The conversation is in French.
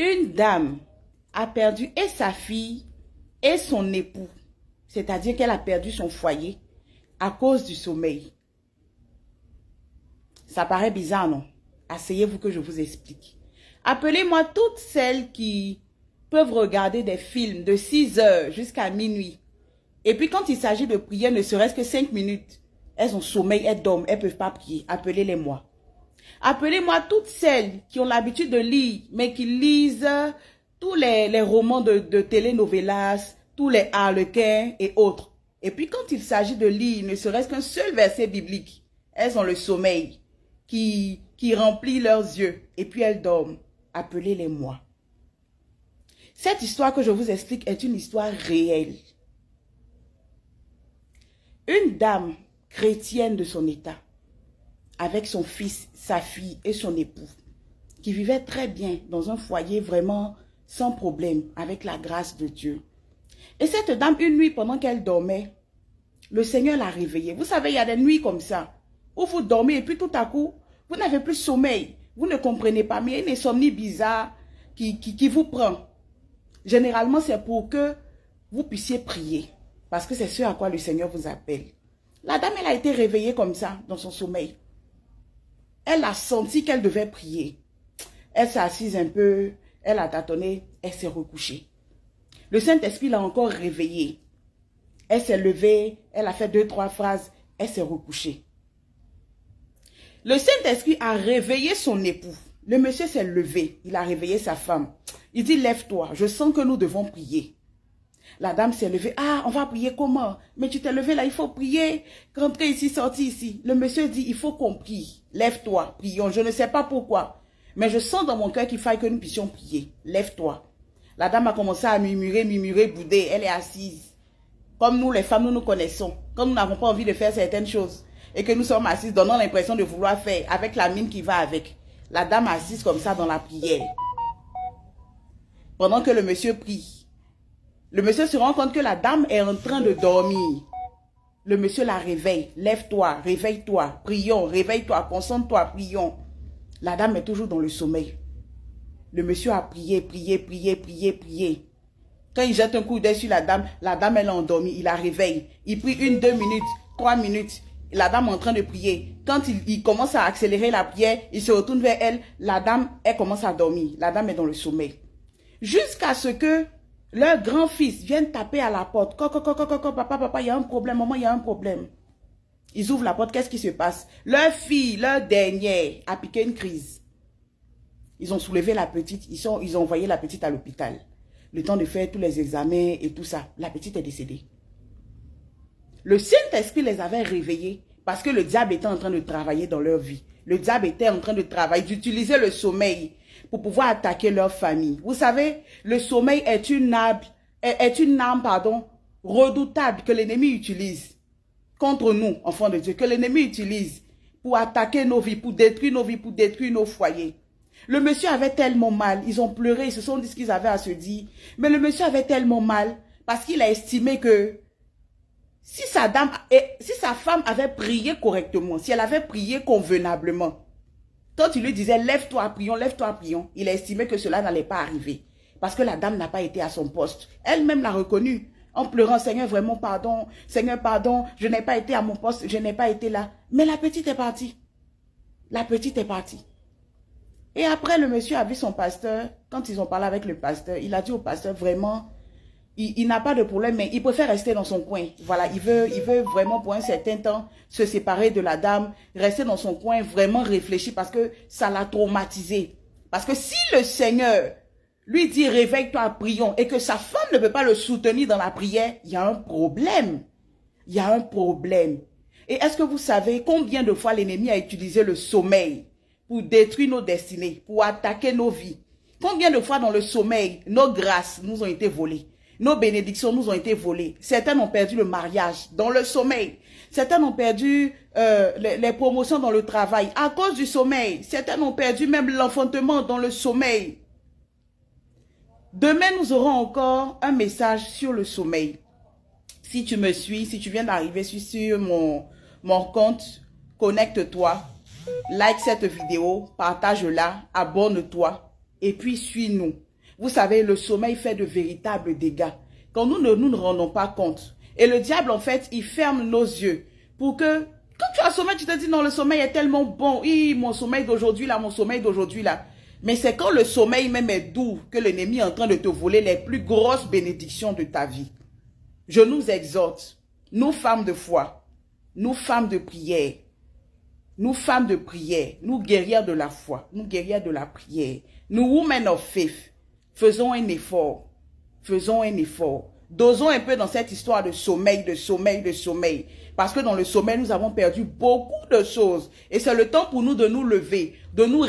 Une dame a perdu et sa fille et son époux, c'est-à-dire qu'elle a perdu son foyer à cause du sommeil. Ça paraît bizarre, non? Asseyez-vous que je vous explique. Appelez-moi toutes celles qui peuvent regarder des films de 6 heures jusqu'à minuit. Et puis quand il s'agit de prier, ne serait-ce que 5 minutes, elles ont sommeil, elles dorment, elles ne peuvent pas prier. Appelez-les-moi. Appelez-moi toutes celles qui ont l'habitude de lire, mais qui lisent tous les romans de telenovelas, tous les harlequins et autres. Et puis quand il s'agit de lire, ne serait-ce qu'un seul verset biblique, elles ont le sommeil qui remplit leurs yeux et puis elles dorment. Appelez-les-moi. Cette histoire que je vous explique est une histoire réelle. Une dame chrétienne de son état, avec son fils, sa fille et son époux, qui vivaient très bien dans un foyer vraiment sans problème, avec la grâce de Dieu. Et cette dame, une nuit, pendant qu'elle dormait, le Seigneur l'a réveillée. Vous savez, il y a des nuits comme ça, où vous dormez et puis tout à coup, vous n'avez plus sommeil. Vous ne comprenez pas, mais il y a une insomnie bizarre qui vous prend. Généralement, c'est pour que vous puissiez prier, parce que c'est ce à quoi le Seigneur vous appelle. La dame, elle a été réveillée comme ça, dans son sommeil. Elle a senti qu'elle devait prier. Elle s'est assise un peu, elle a tâtonné, elle s'est recouchée. Le Saint-Esprit l'a encore réveillée. Elle s'est levée, elle a fait 2-3 phrases, elle s'est recouchée. Le Saint-Esprit a réveillé son époux. Le monsieur s'est levé, il a réveillé sa femme. Il dit, lève-toi, je sens que nous devons prier. La dame s'est levée, ah, on va prier comment? Mais tu t'es levé là, il faut prier. Rentrer ici, sortir ici. Le monsieur dit, il faut qu'on prie. Lève-toi, prions. Je ne sais pas pourquoi, mais je sens dans mon cœur qu'il faille que nous puissions prier. Lève-toi. La dame a commencé à murmurer, bouder. Elle est assise. Comme nous, les femmes, nous nous connaissons. Quand nous n'avons pas envie de faire certaines choses et que nous sommes assises, donnant l'impression de vouloir faire avec la mine qui va avec. La dame assise comme ça dans la prière. Pendant que le monsieur prie. Le monsieur se rend compte que la dame est en train de dormir. Le monsieur la réveille. Lève-toi, réveille-toi, prions, réveille-toi, concentre-toi, prions. La dame est toujours dans le sommeil. Le monsieur a prié. Quand il jette un coup d'œil sur la dame elle est endormie, il la réveille. Il prie 1, 2 minutes, 3 minutes. La dame est en train de prier. Quand il commence à accélérer la prière, il se retourne vers elle. La dame, elle commence à dormir. La dame est dans le sommeil. Jusqu'à ce que leur grand-fils vienne taper à la porte. Papa, il y a un problème. Maman, il y a un problème. Ils ouvrent la porte. Qu'est-ce qui se passe? Leur fille, leur dernière, a piqué une crise. Ils ont soulevé la petite. Ils ont envoyé la petite à l'hôpital. Le temps de faire tous les examens et tout ça. La petite est décédée. Le Saint-Esprit les avait réveillés parce que le diable était en train de travailler dans leur vie. Le diable était en train de travailler, d'utiliser le sommeil pour pouvoir attaquer leur famille. Vous savez, le sommeil est une arme, redoutable que l'ennemi utilise contre nous, enfants de Dieu, que l'ennemi utilise pour attaquer nos vies, pour détruire nos vies, pour détruire nos foyers. Le monsieur avait tellement mal, ils ont pleuré, ils se sont dit ce qu'ils avaient à se dire, mais le monsieur avait tellement mal parce qu'il a estimé que si sa femme avait prié correctement, si elle avait prié convenablement, quand il lui disait, lève-toi, prions, il a estimé que cela n'allait pas arriver. Parce que la dame n'a pas été à son poste. Elle-même l'a reconnu. En pleurant, Seigneur, vraiment pardon. Seigneur, pardon, je n'ai pas été à mon poste, je n'ai pas été là. Mais la petite est partie. La petite est partie. Et après, le monsieur a vu son pasteur. Quand ils ont parlé avec le pasteur, il a dit au pasteur, vraiment, il n'a pas de problème, mais il préfère rester dans son coin. Voilà, il veut vraiment pour un certain temps se séparer de la dame, rester dans son coin, vraiment réfléchir parce que ça l'a traumatisé. Parce que si le Seigneur lui dit réveille-toi, prions, et que sa femme ne peut pas le soutenir dans la prière, il y a un problème. Il y a un problème. Et est-ce que vous savez combien de fois l'ennemi a utilisé le sommeil pour détruire nos destinées, pour attaquer nos vies? Combien de fois dans le sommeil, nos grâces nous ont été volées? Nos bénédictions nous ont été volées. Certains ont perdu le mariage dans le sommeil. Certains ont perdu les promotions dans le travail à cause du sommeil. Certains ont perdu même l'enfantement dans le sommeil. Demain, nous aurons encore un message sur le sommeil. Si tu me suis, si tu viens d'arriver sur mon compte, connecte-toi, like cette vidéo, partage-la, abonne-toi et puis suis-nous. Vous savez, le sommeil fait de véritables dégâts. Quand nous ne nous rendons pas compte. Et le diable, en fait, il ferme nos yeux pour que, quand tu as sommeil, tu te dis, non, le sommeil est tellement bon. Oui, mon sommeil d'aujourd'hui là, mon sommeil d'aujourd'hui là. Mais c'est quand le sommeil même est doux que l'ennemi est en train de te voler les plus grosses bénédictions de ta vie. Je nous exhorte, nous femmes de foi, nous femmes de prière, nous femmes de prière, nous guerrières de la foi, nous guerrières de la prière, nous women of faith, faisons un effort, faisons un effort. Dosons un peu dans cette histoire de sommeil, de sommeil, de sommeil. Parce que dans le sommeil, nous avons perdu beaucoup de choses. Et c'est le temps pour nous de nous lever, de nous